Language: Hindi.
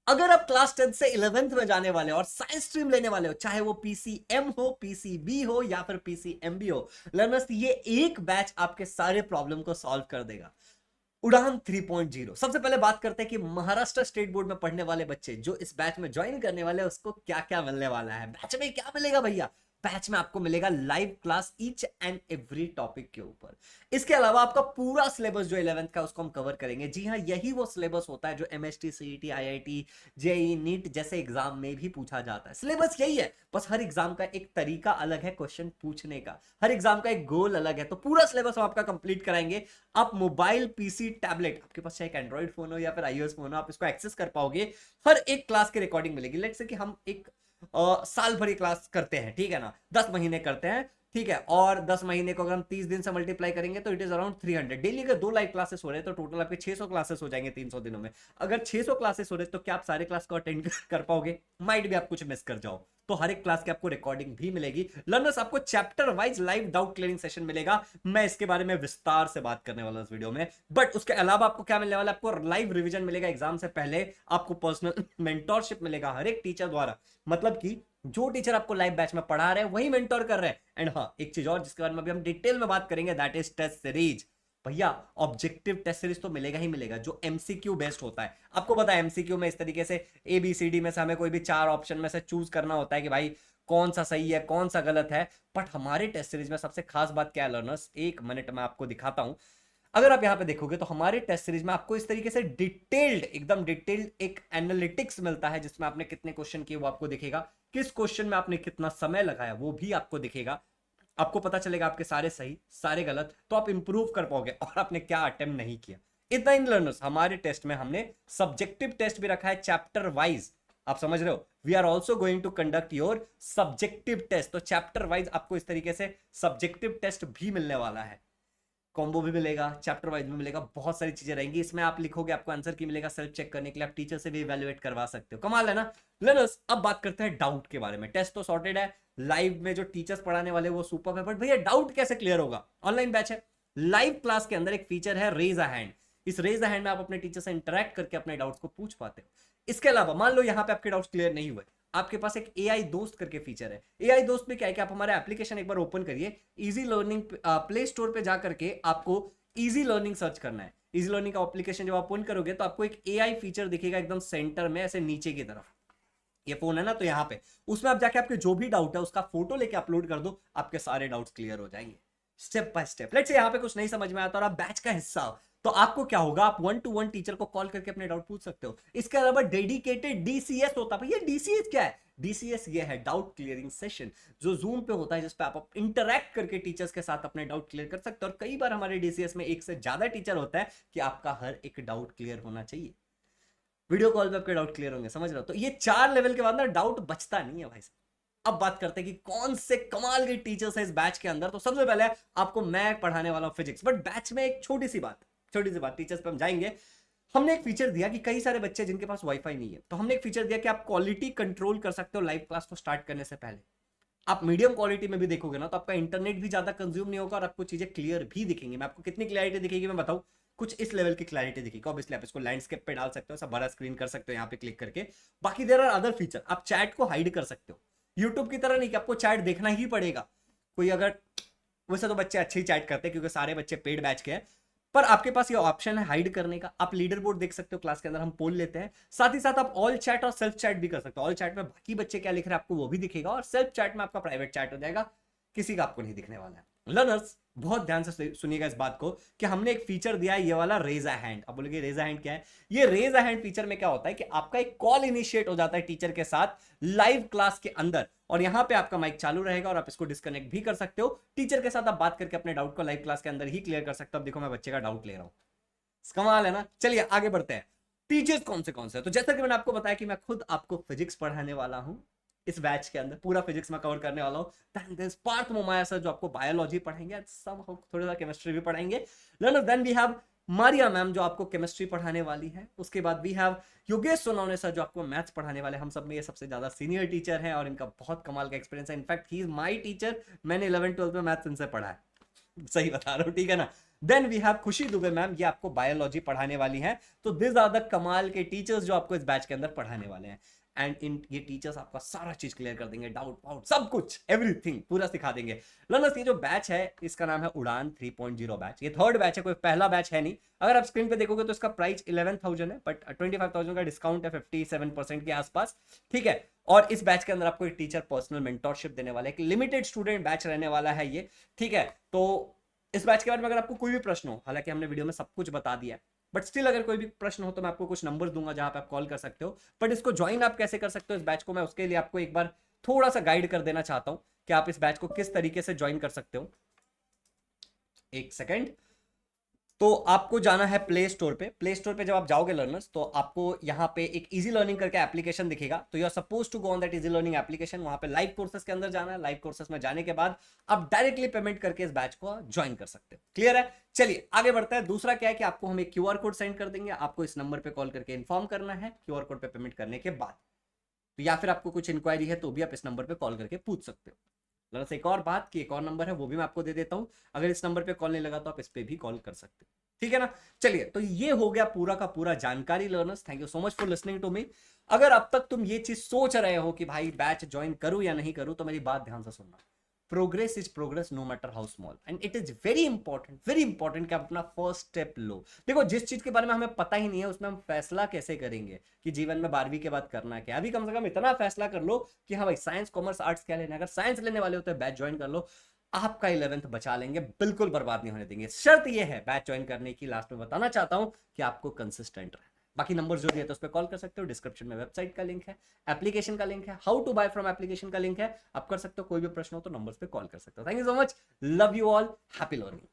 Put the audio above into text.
अगर आप क्लास 10 से 11th में जाने वाले हो और साइंस स्ट्रीम लेने वाले हो, चाहे वो पीसीएम हो, पीसीबी हो या फिर पीसीएमबी हो, लर्नर्स ये एक बैच आपके सारे प्रॉब्लम को सॉल्व कर देगा। उड़ान 3.0। सबसे पहले बात करते हैं कि महाराष्ट्र स्टेट बोर्ड में पढ़ने वाले बच्चे जो इस बैच में ज्वाइन करने वाले हैं उसको क्या क्या मिलने वाला है। बैच में क्या मिलेगा भैया? बैच में आपको मिलेगा live class each and every topic के ऊपर। इसके अलावा आपका पूरा सिलेबस जो 11th का उसको हम कवर करेंगे। जी हाँ, यही वो सिलेबस होता है जो MST, CET, IIT, JEE, NEET जैसे एग्जाम में भी पूछा जाता है। सिलेबस यही है, बस हर एग्जाम का एक तरीका अलग है क्वेश्चन पूछने का, हर एग्जाम का एक गोल अलग है। तो पूरा सिलेबस हम आपका कंप्लीट कराएंगे। आप मोबाइल, पीसी, टैबलेट, आपके पास चाहे एक एंड्रॉइड फोन हो या फिर आईओएस फोन हो, आप इसको एक्सेस कर पाओगे। हर एक क्लास की रिकॉर्डिंग मिलेगी। लेट्स से कि हम एक साल भर क्लास करते हैं, ठीक है ना, 10 महीने करते हैं, ठीक है, और 10 महीने को अगर हम 30 दिन से मल्टीप्लाई करेंगे तो इट इज अराउंड 300। डेली अगर 2 लाइव क्लासेस हो रहे हैं तो टोटल आपके 600 क्लासेस हो जाएंगे 300 दिनों में। अगर 600 क्लासेस हो रहे हैं तो क्या आप सारे क्लास को अटेंड कर पाओगे? माइट भी आप कुछ मिस कर जाओ। तो हर एक क्लास की आपको रिकॉर्डिंग भी मिलेगी। लर्नर्स, आपको chapter wise live doubt clearing session मिलेगा। मैं इसके बारे में विस्तार से बात करने वाला इस वीडियो में। बट उसके अलावा आपको क्या मिलने वाला है? आपको लाइव रिवीजन मिलेगा एग्जाम से पहले। आपको पर्सनल मेंटोरशिप मिलेगा हर एक टीचर द्वारा। मतलब कि जो टीचर आपको लाइव बैच में पढ़ा रहे हैं वही मेंटोर कर रहे हैं। एंड हाँ, एक चीज और जिसके बारे में अभी हम डिटेल में बात करेंगे, दैट इज टेस्ट सीरीज। भैया ऑब्जेक्टिव टेस्ट सीरीज तो मिलेगा ही मिलेगा, जो एमसीक्यू बेस्ड होता है। आपको पता है एमसीक्यू में इस तरीके से एबीसीडी में से हमें कोई भी 4 ऑप्शन में से चूज करना होता है कि भाई कौन सा सही है कौन सा गलत है। बट हमारे टेस्ट सीरीज में सबसे खास बात क्या है लर्नर्स, एक मिनट में आपको दिखाता हूं। अगर आप यहां पे देखोगे तो हमारे टेस्ट सीरीज में आपको इस तरीके से डिटेल्ड, एकदम डिटेल्ड एक एनालिटिक्स मिलता है, जिसमें आपने कितने क्वेश्चन किए वो आपको दिखेगा, किस क्वेश्चन में आपने कितना समय लगाया वो भी आपको दिखेगा। आपको पता चलेगा आपके सारे सही सारे गलत, तो आप इंप्रूव कर पाओगे और आपने क्या अटेम्प्ट नहीं किया। इतना इन लर्नर्स, हमारे टेस्ट में हमने सब्जेक्टिव टेस्ट भी रखा है चैप्टर वाइज। आप समझ रहे हो? We are also going to conduct your subjective test. तो चैप्टर वाइज आपको इस तरीके से सब्जेक्टिव टेस्ट भी मिलने वाला है। कॉम्बो भी मिलेगा, चैप्टर वाइज भी मिलेगा, बहुत सारी चीजें रहेंगी इसमें। आप लिखोगे आपको आंसर की मिलेगा सेल्फ चेक करने के लिए, आप टीचर से भी इवैल्यूएट करवा सकते हो। कमाल है ना लर्नर्स। अब बात करते हैं डाउट के बारे में। टेस्ट तो सॉर्टेड है, लाइव में जो टीचर्स पढ़ाने वाले वो सुपर है, बट भैया डाउट कैसे क्लियर होगा? ऑनलाइन बैच है, लाइव क्लास के अंदर एक फीचर है रेज अ हैंड। इस रेज अ हैंड में आप अपने टीचर से इंटरेक्ट करके अपने डाउट्स को पूछ पाते हो। इसके अलावा मान लो यहाँ पे आपके डाउट्स क्लियर नहीं हुए, आपके पास एक एआई दोस्त करके फीचर है। एआई दोस्त में क्या है कि आप हमारा एप्लीकेशन एक बार ओपन करिए, इजी लर्निंग प्ले स्टोर पे जा करके आपको इजी लर्निंग सर्च करना है। इजी लर्निंग का एप्लीकेशन जब आप ओपन करोगे तो आपको एक एआई फीचर दिखेगा एकदम सेंटर में, ऐसे नीचे की तरफ। ये फोन है ना, तो यहाँ पे उसमें आप जाके आपके जो भी डाउट है उसका फोटो लेके अपलोड कर दो, आपके सारे डाउट्स क्लियर हो जाएंगे step by step. Let's say यहाँ पे कुछ नहीं समझ में आता और आप बैच का हिस्सा हो, तो आपको क्या होगा, आप 1-to-1 टीचर को कॉल करके अपने डाउट पूछ सकते हो। इसके अलावा डेडिकेटेड डीसीएस होता है। भैया डीसीएस क्या है? डीसीएस ये है डाउट क्लियरिंग सेशन, जो जूम पे होता है, जिसपे आप इंटरैक्ट करके टीचर्स के साथ अपने डाउट क्लियर कर सकते हो। और कई बार हमारे डीसीएस में एक से ज्यादा टीचर होता है कि आपका हर एक डाउट क्लियर होना चाहिए। वीडियो कॉल पे आपके डाउट क्लियर होंगे, समझ रहे हो? तो ये 4 लेवल के बाद ना डाउट बचता नहीं है भाई साहब। अब बात करते हैं कि कौन से कमाल के टीचर्स है इस बैच के अंदर। तो सबसे पहले आपको मैं पढ़ाने वाला हूं फिजिक्स, बट बैच में एक छोटी सी बात टीचर्स पे हम जाएंगे। हमने एक फीचर दिया कि कई सारे बच्चे जिनके पास वाईफाई नहीं है, तो हमने एक फीचर दिया कि आप क्वालिटी कंट्रोल कर सकते हो लाइव क्लास को स्टार्ट करने से पहले। आप मीडियम क्वालिटी में भी देखोगे ना तो आपका इंटरनेट भी ज्यादा कंज्यूम नहीं होगा और आपको चीजें क्लियर भी दिखेंगी। मैं आपको कितनी क्लैरिटी दिखेगी मैं बताऊं, कुछ इस लेवल की क्लैरिटी दिखेगी। ऑब्वियसली आप इसको लैंडस्केप पे डाल सकते हो, सब बड़ा स्क्रीन कर सकते हो यहाँ पे क्लिक करके। बाकी देयर आर अदर फीचर, आप चैट को हाइड कर सकते हो। यूट्यूब की तरह नहीं कि आपको चैट देखना ही पड़ेगा। कोई अगर, वैसे तो बच्चे अच्छे ही चैट करते हैं क्योंकि सारे बच्चे पेड बैच के हैं, पर आपके पास ये ऑप्शन है हाइड करने का। आप लीडर बोर्ड देख सकते हो, क्लास के अंदर हम पोल लेते हैं। साथ ही साथ आप ऑल चैट और सेल्फ चैट भी कर सकते हो। ऑल चैट में बाकी बच्चे क्या लिख रहे हैं आपको वो भी दिखेगा, और सेल्फ चैट में आपका प्राइवेट चैट हो जाएगा, किसी का आपको नहीं दिखने वाला है। लर्नर्स बहुत ध्यान से सुनिएगा इस बात को कि हमने एक फीचर दिया है ये वाला रेज अ हैंड। अब बोलोगे रेज अ हैंड क्या है? ये रेज अ हैंड फीचर में क्या होता है कि आपका एक कॉल इनिशिएट हो जाता है टीचर के साथ लाइव क्लास के अंदर, और यहां पे आपका माइक चालू रहेगा और आप इसको डिस्कनेक्ट भी कर सकते हो। टीचर के साथ आप बात करके अपने डाउट को लाइव क्लास के अंदर ही क्लियर कर सकते हो। अब देखो मैं बच्चे का डाउट ले रहा हूं, कमाल है ना। चलिए आगे बढ़ते हैं। टीचर्स कौन से? तो जैसा कि मैंने आपको बताया कि मैं खुद आपको फिजिक्स पढ़ाने वाला हूं इस बैच के अंदर, पूरा फिजिक्स में कवर करने वाला हूं। Then there is Parth Momaya sir जो आपको बायोलॉजी पढ़ाएंगे, सब थोड़ा सा केमिस्ट्री भी पढ़ाएंगे। Learner then we have Maria ma'am जो आपको केमिस्ट्री पढ़ाने वाली है। उसके बाद we have Yogesh Sonawane sir जो आपको मैथ्स पढ़ाने वाले हैं। हम सब में ये सबसे ज्यादा सीनियर टीचर हैं और इनका बहुत कमाल का एक्सपीरियंस है। In fact he is my teacher, मैंने 11th 12th में मैथ्स इनसे पढ़ा है। सही बता रहा हूँ, ठीक है ना। देन वी हैव खुशी दुबे मैम, ये आपको बायोलॉजी पढ़ाने वाली हैं। तो दिस आर द कमाल के टीचर्स जो आपको इस बैच के अंदर पढ़ाने वाले हैं। एंड इन ये टीचर्स आपका सारा चीज क्लियर कर देंगे, डाउट वाउट सब कुछ, एवरीथिंग पूरा सिखा देंगे। लर्नर्स ये जो बैच है इसका नाम है उड़ान 3.0 बैच। ये थर्ड बैच है, कोई पहला बैच है नहीं। अगर आप स्क्रीन पे देखोगे तो इसका प्राइस 11,000 है, बट 25,000 का डिस्काउंट है 57% के आसपास, ठीक है। और इस बैच के अंदर आपको एक टीचर पर्सनल मेंटोरशिप देने वाला है, एक लिमिटेड स्टूडेंट बैच रहने वाला है ये, ठीक है। तो इस बैच के बारे में अगर आपको कोई भी प्रश्न हो, हालांकि हमने वीडियो में सब कुछ बता दिया है, बट स्टिल अगर कोई भी प्रश्न हो तो मैं आपको कुछ नंबर दूंगा जहां पे आप कॉल कर सकते हो। बट इसको ज्वाइन आप कैसे कर सकते हो इस बैच को, मैं उसके लिए आपको एक बार थोड़ा सा गाइड कर देना चाहता हूं कि आप इस बैच को किस तरीके से ज्वाइन कर सकते हो। एक सेकेंड। तो आपको जाना है प्ले स्टोर पे। प्ले स्टोर पे जब आप जाओगे लर्नर्स, तो आपको यहाँ पे एक इजी लर्निंग करके एप्लीकेशन दिखेगा। तो you are suppose to go on that easy learning application. वहां पे लाइव कोर्सेस के अंदर जाना है। लाइव कोर्सेस में जाने के बाद आप डायरेक्टली पेमेंट करके इस बैच को ज्वाइन कर सकते हो। क्लियर है? चलिए आगे बढ़ता है। दूसरा क्या है कि आपको हम एक क्यूआर कोड सेंड कर देंगे, आपको इस नंबर पे कॉल करके इन्फॉर्म करना है क्यूआर कोड पे पेमेंट करने के बाद। तो या फिर आपको कुछ इंक्वायरी है तो भी आप इस नंबर पे कॉल करके पूछ सकते हो। लर्नर्स एक और बात कि एक और नंबर है वो भी मैं आपको दे देता हूं। अगर इस नंबर पे कॉल नहीं लगा तो आप इस पे भी कॉल कर सकते हो, ठीक है ना। चलिए, तो ये हो गया पूरा का पूरा जानकारी learners. Thank you so much for listening to me. अगर अब तक तुम ये चीज सोच रहे हो कि भाई बैच ज्वाइन करूं या नहीं करूं, तो मेरी बात ध्यान से सुनना। Progress is progress no matter how small, and it is very important कि आप अपना फर्स्ट स्टेप लो। देखो, जिस चीज के बारे में हमें पता ही नहीं है उसमें हम फैसला कैसे करेंगे कि जीवन में 12वीं के बाद करना क्या। अभी कम से कम इतना फैसला कर लो कि हाँ भाई साइंस कॉमर्स आर्ट्स क्या लेना है। अगर साइंस लेने वाले हो तो बैच ज्वाइन कर लो, आपका 11th बचा लेंगे, बिल्कुल बर्बाद नहीं होने देंगे। शर्त यह है बैच ज्वाइन करने की, लास्ट में बताना चाहता हूं कि आपको कंसिस्टेंट रहना। बाकी नंबर जो दिए तो उस पर कॉल कर सकते हो। डिस्क्रिप्शन में वेबसाइट का लिंक है, एप्लीकेशन का लिंक है, how to buy from application का लिंक है, आप कर सकते हो। कोई भी प्रश्न हो तो नंबर्स पे कॉल कर सकते हो। Thank you so much, love you all, happy learning.